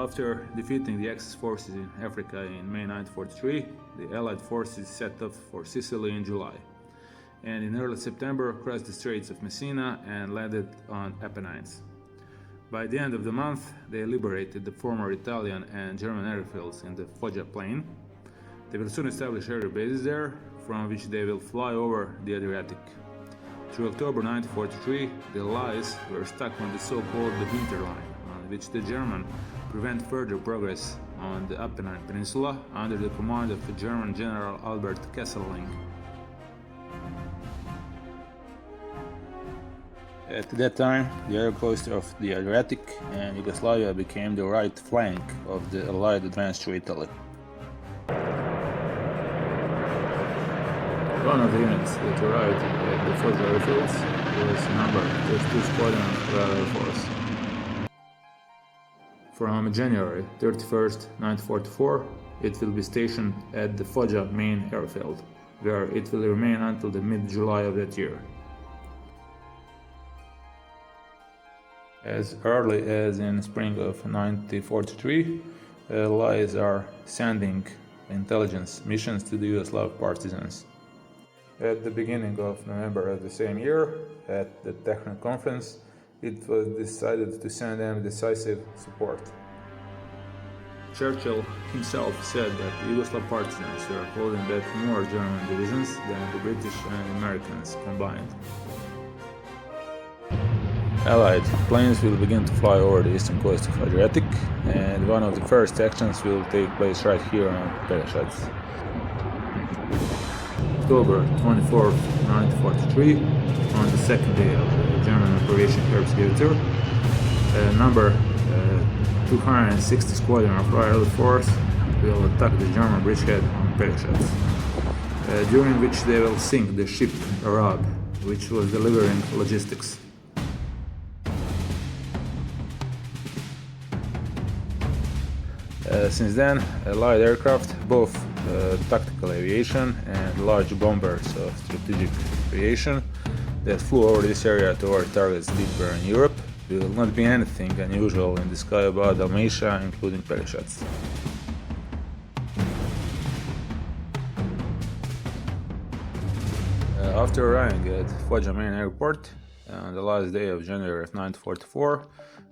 After defeating the Axis forces in Africa in May 1943, the Allied forces set off for Sicily in July, and in early September crossed the Straits of Messina and landed on Apennines. By the end of the month, they liberated the former Italian and German airfields in the Foggia plain. They will soon establish air bases there, from which they will fly over the Adriatic. Through October 1943, the Allies were stuck on the so-called winter line, on which the Germans prevent further progress on the Apennine Peninsula under the command of the German General Albert Kesselring. At that time, the air coast of the Adriatic and Yugoslavia became the right flank of the Allied advance through Italy. One of the units that arrived at the Foggia airfields was No.32 Squadron of Royal Air Force. From January 31st, 1944, it will be stationed at the Foggia main airfield, where it will remain until the mid-July of that year. As early as in spring of 1943, Allies are sending intelligence missions to the Yugoslav partisans. At the beginning of November of the same year, at the Technical Conference, it was decided to send them decisive support. Churchill himself said that the Yugoslav partisans were holding back more German divisions than the British and Americans combined. Allied planes will begin to fly over the eastern coast of Adriatic, and one of the first actions will take place right here on Bojanic. October 24, 1943, on the second day of the German Operation Herbstgewitter, number 260 Squadron of Royal Air Force will attack the German bridgehead on Peljesac, during which they will sink the ship Raus, which was delivering logistics. Since then, Allied aircraft, both tactical aviation and large bombers of strategic aviation, that flew over this area toward targets deeper in Europe, will not be anything unusual in the sky above Dalmatia, including Peljesac. After arriving at Foggia main airport on the last day of January of 1944,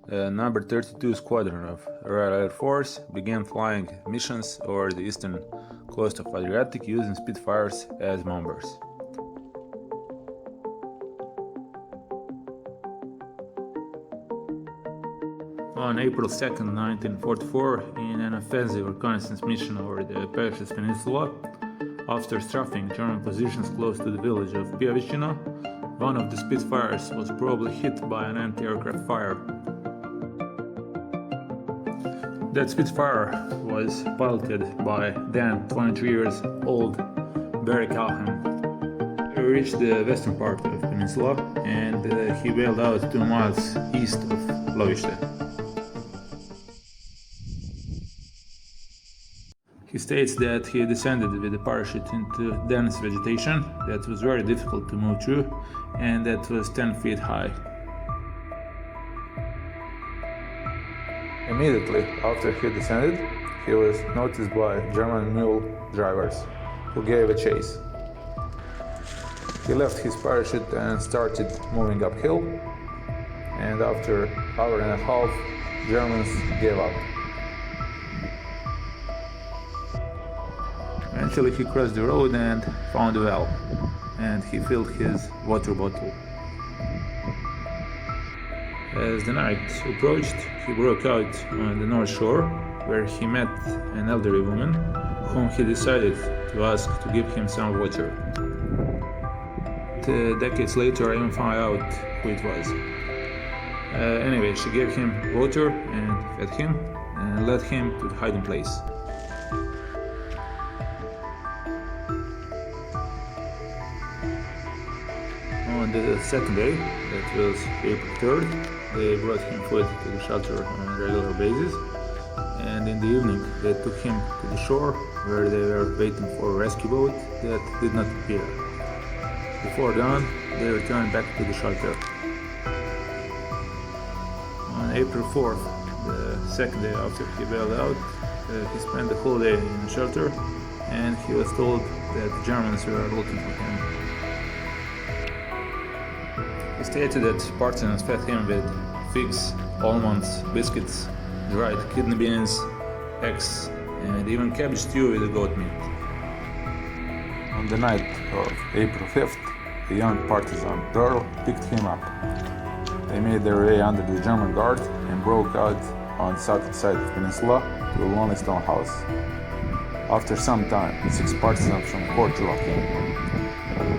the number 32 Squadron of Royal Air Force began flying missions over the eastern coast of Adriatic using Spitfires as bombers. On April 2, 1944, in an offensive reconnaissance mission over the Peljesac Peninsula, after strafing German positions close to the village of Piavicino, one of the Spitfires was probably hit by an anti-aircraft fire. That Spitfire was piloted by then 23 years old Barry Callaghan. He reached the western part of the peninsula and he bailed out 2 miles east of Loviste. He states that he descended with a parachute into dense vegetation that was very difficult to move through and that was 10 feet high. Immediately after he descended, he was noticed by German mule drivers, who gave a chase. He left his parachute and started moving uphill, and after an hour and a half, Germans gave up. Eventually he crossed the road and found a well, and he filled his water bottle. As the night approached, he broke out on the north shore, where he met an elderly woman, whom he decided to ask to give him some water. Decades later, I even found out who it was. Anyway, she gave him water and fed him, and led him to the hiding place. On the second day, that was April 3rd, they brought him food to the shelter on a regular basis, and in the evening they took him to the shore, where they were waiting for a rescue boat that did not appear. Before dawn, they returned back to the shelter. On April 4th, the second day after he bailed out, he spent the whole day in shelter, and he was told that the Germans were looking for him. He stated that partisans fed him with figs, almonds, biscuits, dried kidney beans, eggs, and even cabbage stew with the goat meat. On the night of April 5th, a young partisan girl picked him up. They made their way under the German guard and broke out on the southern side of the peninsula to a lonely stone house. After some time, 6 partisans from Portugal came.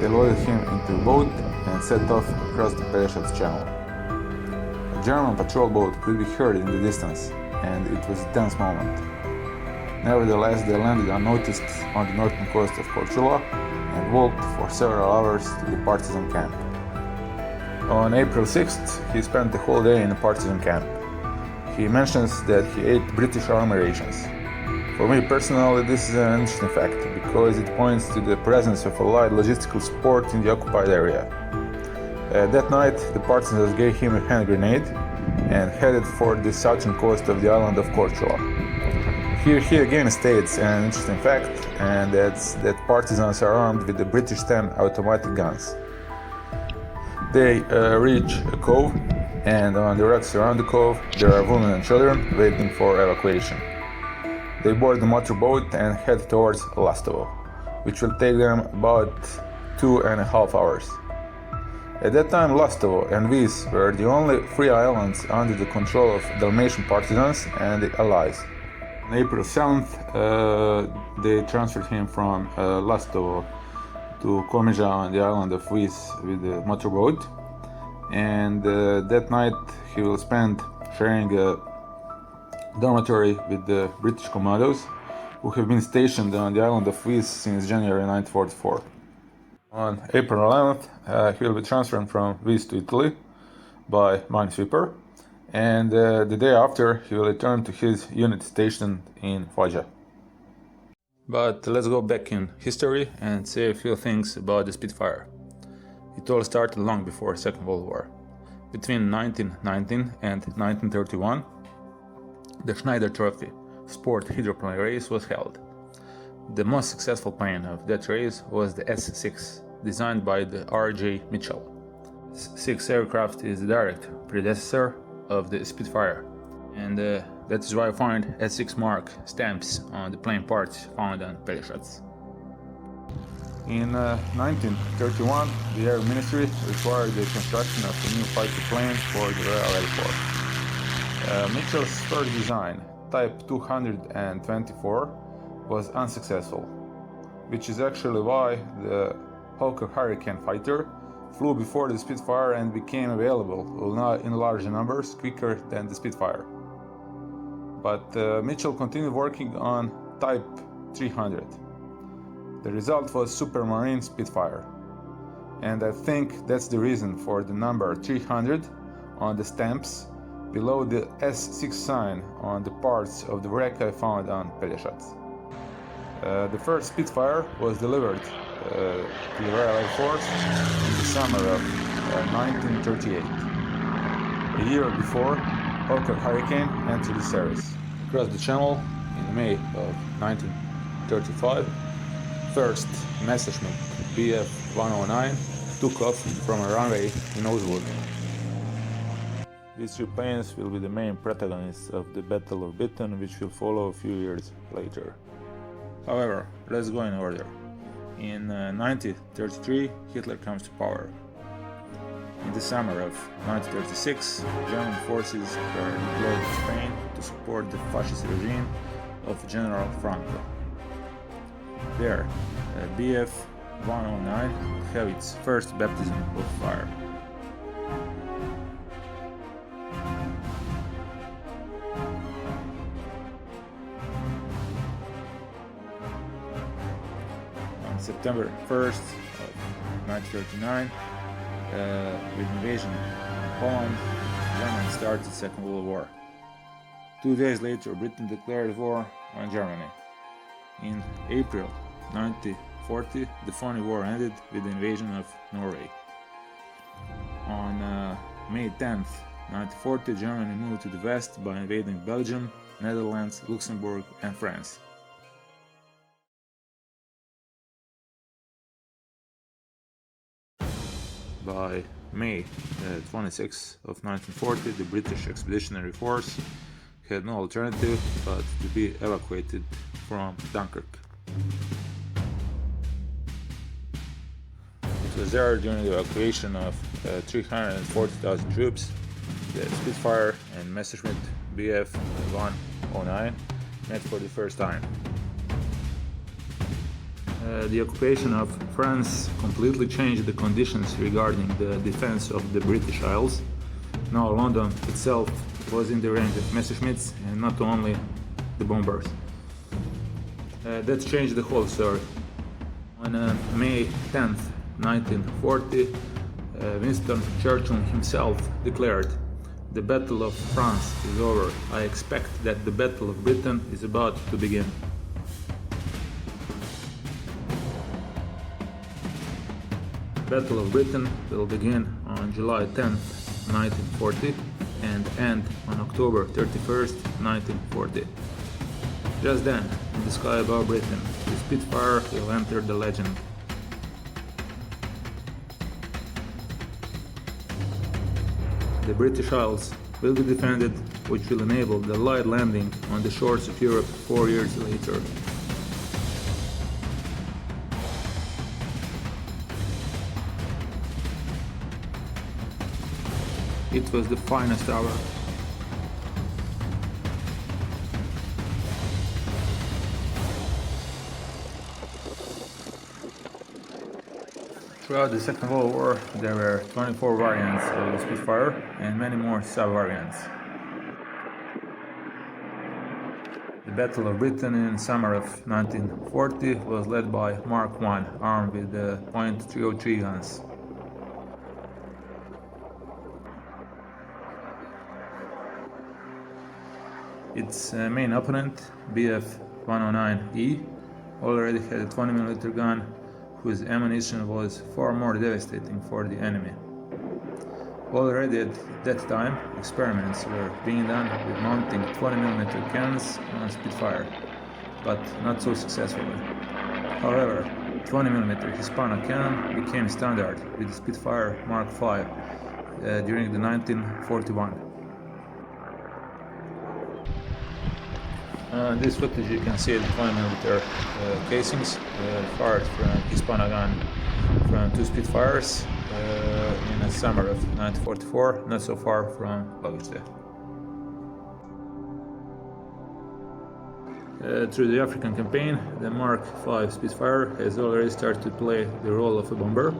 They loaded him into a boat and set off across the Peljesac channel. A German patrol boat could be heard in the distance, and it was a tense moment. Nevertheless, they landed unnoticed on the northern coast of Portugal and walked for several hours to the partisan camp. On April 6th, he spent the whole day in the partisan camp. He mentions that he ate British army rations. For me personally, this is an interesting fact because it points to the presence of allied logistical support in the occupied area. That night, the partisans gave him a hand grenade and headed for the southern coast of the island of Portugal. Here he again states an interesting fact, and that's that partisans are armed with the British 10 automatic guns. They reach a cove, and on the rocks around the cove there are women and children waiting for evacuation. They board the motorboat and head towards Lastovo, which will take them about 2.5 hours. At that time, Lastovo and Vis were the only free islands under the control of Dalmatian partisans and the Allies. On April 7th, they transferred him from Lastovo to Komiža on the island of Vis with the motorboat, and that night he will spend sharing a dormitory with the British commandos who have been stationed on the island of Vis since January 1944. On April 11th, he will be transferred from Vis to Italy by minesweeper, and the day after he will return to his unit stationed in Frka. But let's go back in history and say a few things about the Spitfire. It all started long before the Second World War. Between 1919 and 1931, the Schneider Trophy sport hydroplane race was held. The most successful plane of that race was the S6, designed by the R.J. Mitchell. S6 aircraft is the direct predecessor of the Spitfire, and that is why I find S6 mark stamps on the plane parts found on Peljesac. In 1931, the Air Ministry required the construction of a new fighter plane for the Royal Air Force. Mitchell's first design, Type 224, was unsuccessful, which is actually why the Hawker Hurricane fighter flew before the Spitfire and became available in larger numbers quicker than the Spitfire. But Mitchell continued working on Type 300. The result was Supermarine Spitfire, and I think that's the reason for the number 300 on the stamps below the S6 sign on the parts of the Frka found on Peljesac. The first Spitfire was delivered to the Royal Air Force in the summer of 1938. A year before, Hawker Hurricane entered the service. Across the channel in May of 1935, first Messerschmitt Bf-109 took off from a runway in Oslo. These 3 planes will be the main protagonists of the Battle of Britain, which will follow a few years later. However, let's go in order. In 1933, Hitler comes to power. In the summer of 1936, German forces were deployed in Spain to support the fascist regime of General Frka. There, Bf-109 would have its first baptism of fire. On September 1st of 1939, with invasion of Poland, Germany started the Second World War. 2 days later, Britain declared war on Germany. In April 1940, the phony war ended with the invasion of Norway. On May 10th, 1940, Germany moved to the west by invading Belgium, Netherlands, Luxembourg and France. By May 26 of 1940, the British Expeditionary Force had no alternative but to be evacuated from Dunkirk. It was there during the evacuation of 340,000 troops that Spitfire and Messerschmitt Bf 109 met for the first time. The occupation of France completely changed the conditions regarding the defense of the British Isles. Now London itself was in the range of Messerschmitts and not only the bombers. That changed the whole story. On May 10th, 1940, Winston Churchill himself declared, "The Battle of France is over. I expect that the Battle of Britain is about to begin." The Battle of Britain will begin on July 10th, 1940 and end on October 31st, 1940. Just then, in the sky above Britain, the Spitfire will enter the legend. The British Isles will be defended, which will enable the light landing on the shores of Europe 4 years later. It was the finest hour. Throughout the Second World War, there were 24 variants of the Spitfire and many more sub-variants. The Battle of Britain in summer of 1940 was led by Mk.I, armed with the .303 guns. Its main opponent, Bf 109E, already had a 20mm gun whose ammunition was far more devastating for the enemy. Already at that time, experiments were being done with mounting 20mm cannons on Spitfire, but not so successfully. However, 20mm Hispano cannon became standard with the Spitfire Mark V during the 1941. In this footage you can see the 20mm casings fired from Hispano gun from two Spitfires in the summer of 1944, not so far from Loviste. Through the African campaign, the Mark V Spitfire has already started to play the role of a bomber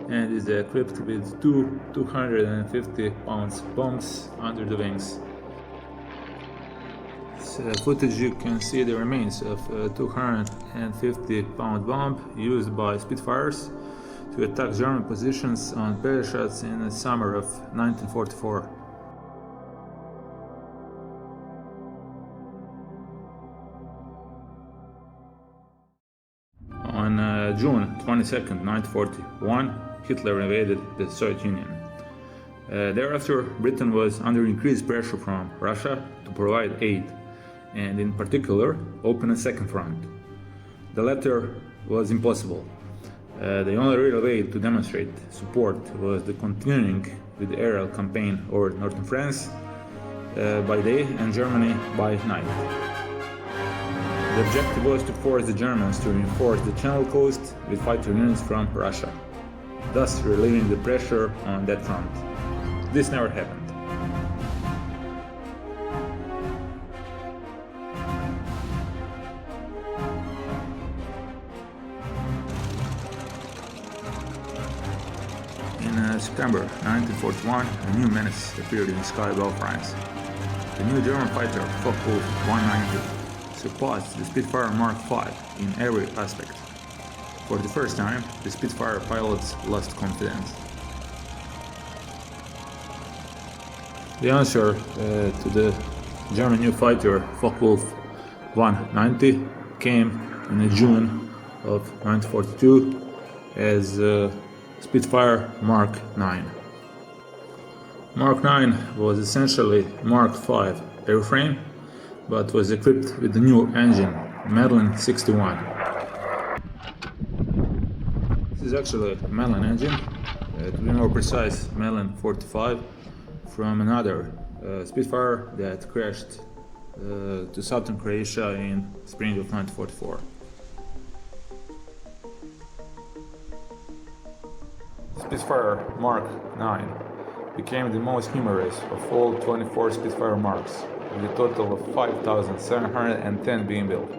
and is equipped with two 250-pound bombs under the wings. Footage you can see the remains of a 250-pound bomb used by Spitfires to attack German positions on Peljesac in the summer of 1944. On June 22, 1941, Hitler invaded the Soviet Union. Thereafter, Britain was under increased pressure from Russia to provide aid, and in particular open a second front. The latter was impossible. The only real way to demonstrate support was the continuing with the aerial campaign over northern France by day and Germany by night. The objective was to force the Germans to reinforce the Channel coast with fighter units from Russia, thus relieving the pressure on that front. This never happened. In September 1941, a new menace appeared in the sky above France. The new German fighter, Frka 190, surpassed the Spitfire Mark V in every aspect. For the first time, the Spitfire pilots lost confidence. The answer to the German new fighter Frka 190 came in June of 1942 as Spitfire Mk.IX. Mk.IX was essentially Mark V airframe, but was equipped with the new engine, Mk.61. This is actually a Mk.IX engine, to be more precise, Mk.45, from another Spitfire that crashed to southern Croatia in spring of 1944. Spitfire Mk.IX became the most numerous of all 24 Spitfire Marks, with a total of 5,710 being built.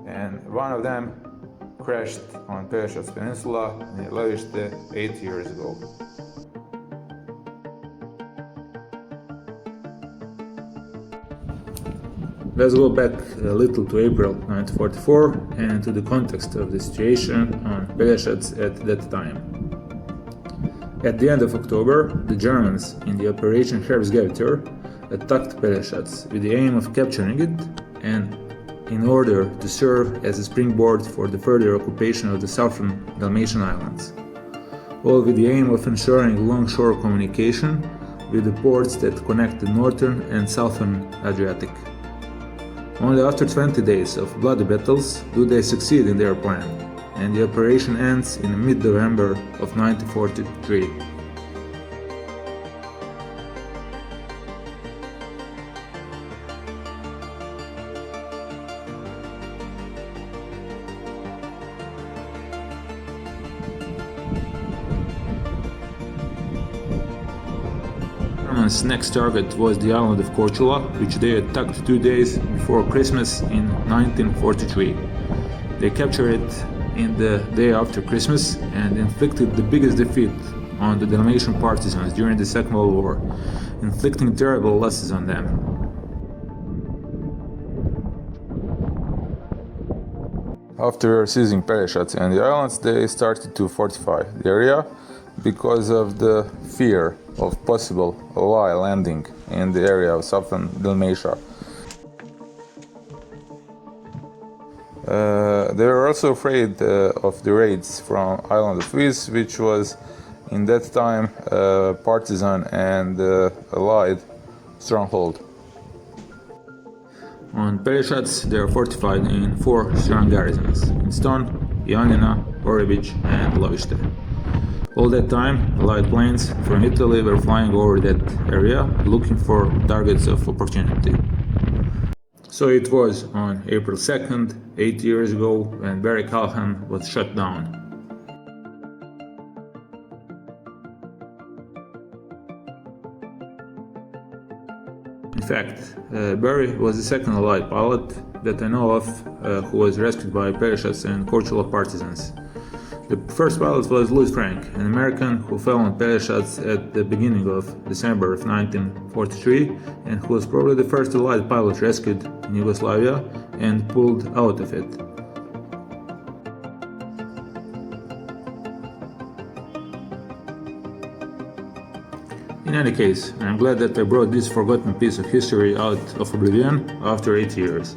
And one of them crashed on Peljesac peninsula near Loviste 8 years ago. Let's go back a little to April 1944 and to the context of the situation on Peljesac at that time. At the end of October, the Germans in the Operation Herbstgewitter attacked Peljesac with the aim of capturing it and in order to serve as a springboard for the further occupation of the southern Dalmatian islands, all with the aim of ensuring longshore communication with the ports that connect the northern and southern Adriatic. Only after 20 days of bloody battles do they succeed in their plan, and the operation ends in mid-November of 1943. Germans' next target was the island of Corčula, which they attacked 2 days before Christmas in 1943. They captured it in the day after Christmas and inflicted the biggest defeat on the Dalmatian partisans during the Second World War, inflicting terrible losses on them. After seizing Peljesac and the islands, they started to fortify the area because of the fear of possible Ally landing in the area of southern Dalmatia. They were also afraid of the raids from island of Vis, which was in that time a partisan and Allied stronghold. On Peljesac they are fortified in 4 strong garrisons: in Stone, Ionina, Orebić and Loviste. All that time, Allied planes from Italy were flying over that area looking for targets of opportunity. So it was on April 2nd, 8 years ago, when Barry Callaghan was shot down. In fact, Barry was the second Allied pilot that I know of who was rescued by Peljesac and Corčula partisans. The first pilot was Louis Frank, an American who fell on Peljesac at the beginning of December of 1943 and who was probably the first Allied pilot rescued in Yugoslavia and pulled out of it. In any case, I am glad that I brought this forgotten piece of history out of oblivion after 8 years.